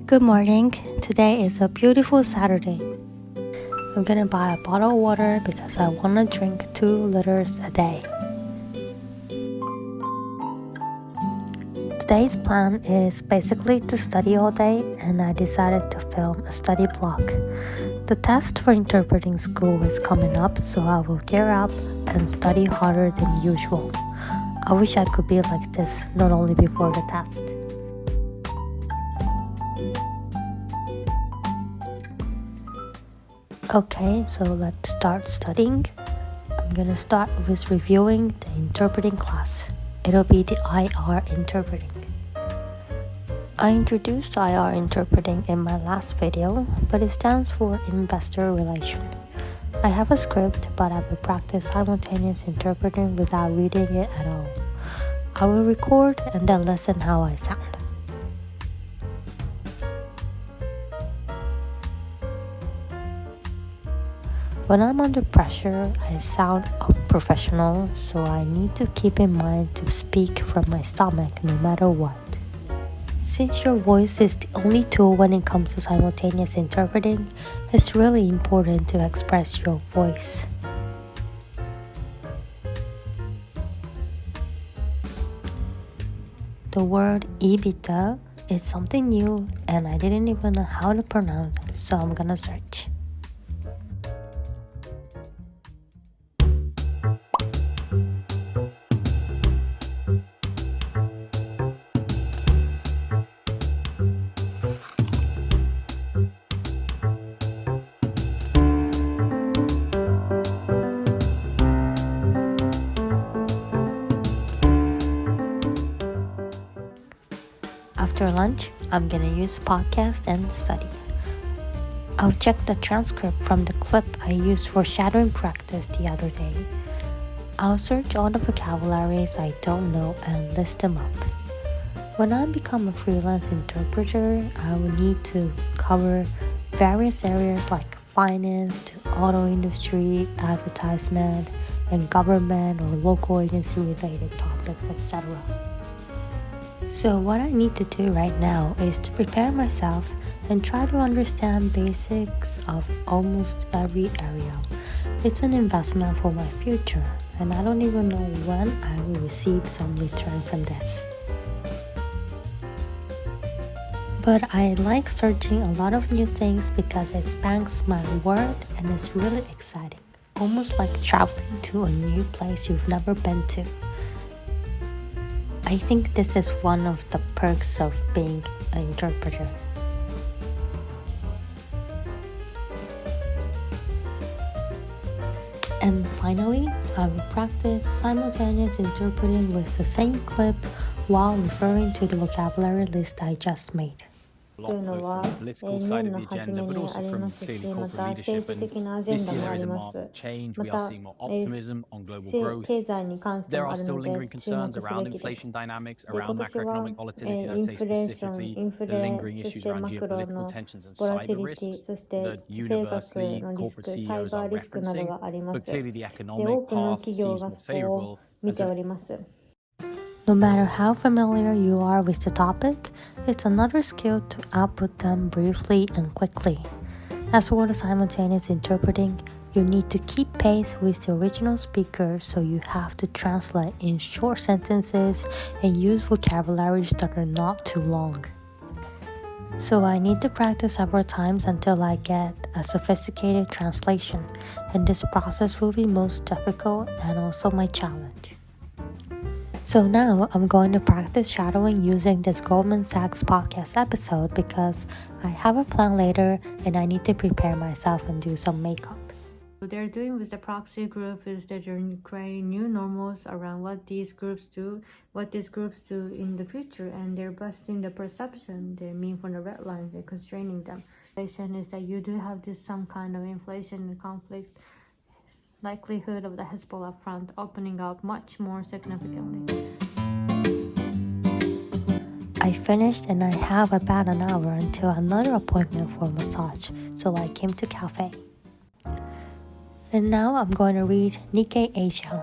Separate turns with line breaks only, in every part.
Good morning. Today is a beautiful Saturday. I'm gonna buy a bottle of water because I wanna drink 2 liters a day. Today's plan is basically to study all day, and I decided to film a study vlog. The test for interpreting school is coming up, so I will gear up and study harder than usual. I wish I could be like this, not only before the test. Okay, so let's start studying. I'm gonna start with reviewing the interpreting class. It'll be the IR interpreting. I introduced IR interpreting in my last video, but it stands for Investor Relation. I have a script, but I will practice simultaneous interpreting without reading it at all. I will record and then listen how I sound. When I'm under pressure, I sound unprofessional, so I need to keep in mind to speak from my stomach no matter what. Since your voice is the only tool when it comes to simultaneous interpreting, it's really important to express your voice. The word EBITDA is something new and I didn't even know how to pronounce it, so I'm gonna search. After lunch, I'm gonna use podcast and study. I'll check the transcript from the clip I used for shadowing practice the other day. I'll search all the vocabularies I don't know and list them up. When I become a freelance interpreter, I will need to cover various areas like finance to auto industry, advertisement, and government or local agency related topics, etc. So what I need to do right now is to prepare myself and try to understand basics of almost every area. It's an investment for my future, and I don't even know when I will receive some return from this. But I like searching a lot of new things because it expands my world and it's really exciting. Almost like traveling to a new place you've never been to. I think this is one of the perks of being an interpreter. And finally, I will practice simultaneous interpreting with the same clip while referring to the vocabulary list I just made.
というのは、年の初めにありますし、また政治的なアジェンダもあります。また、経済に関してもあるので注目すべきです。今年は、インフレーション、インフレ、そしてマクロのボラティリティ、そして地政学のリスク、サイバーリスクなどがあります。で、多くの企業がそこを見ております。
No matter how familiar you are with the topic, it's another skill to output them briefly and quickly. As for the simultaneous interpreting, you need to keep pace with the original speaker, so you have to translate in short sentences and use vocabularies that are not too long. So I need to practice several times until I get a sophisticated translation, and this process will be most difficult and also my challenge. So now I'm going to practice shadowing using this Goldman Sachs podcast episode because I have a plan later and I need to prepare myself and do some makeup.
What they're doing with the proxy group is that they're creating new normals around what these groups do in the future, and they're busting the perception they mean from the red lines, they're constraining them. The expectation is that you do have some kind of inflation and conflict. Likelihood of the Hezbollah front opening up much more significantly.
I finished and I have about an hour until another appointment for a massage, so I came to cafe. And now I'm going to read Nikkei Asia.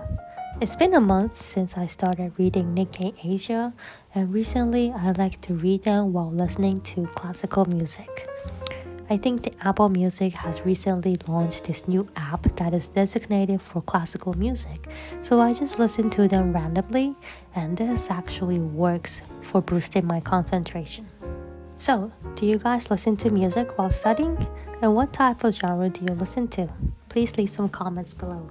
It's been a month since I started reading Nikkei Asia, and recently I like to read them while listening to classical music. I think the Apple Music has recently launched this new app that is designated for classical music, so I just listen to them randomly, and this actually works for boosting my concentration. So, do you guys listen to music while studying? And what type of genre do you listen to? Please leave some comments below.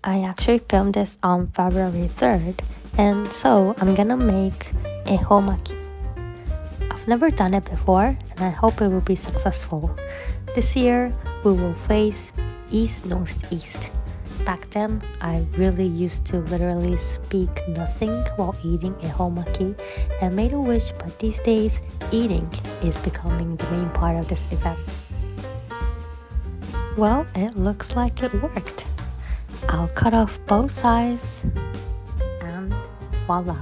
I actually filmed this on February 3rd, and so I'm gonna make ehomaki. I've never done it before, and I hope it will be successful. This year, we will face east-northeast. Back then, I really used to literally speak nothing while eating ehomaki and made a wish, but these days, eating is becoming the main part of this event. Well, it looks like it worked. I'll cut off both sides and voila!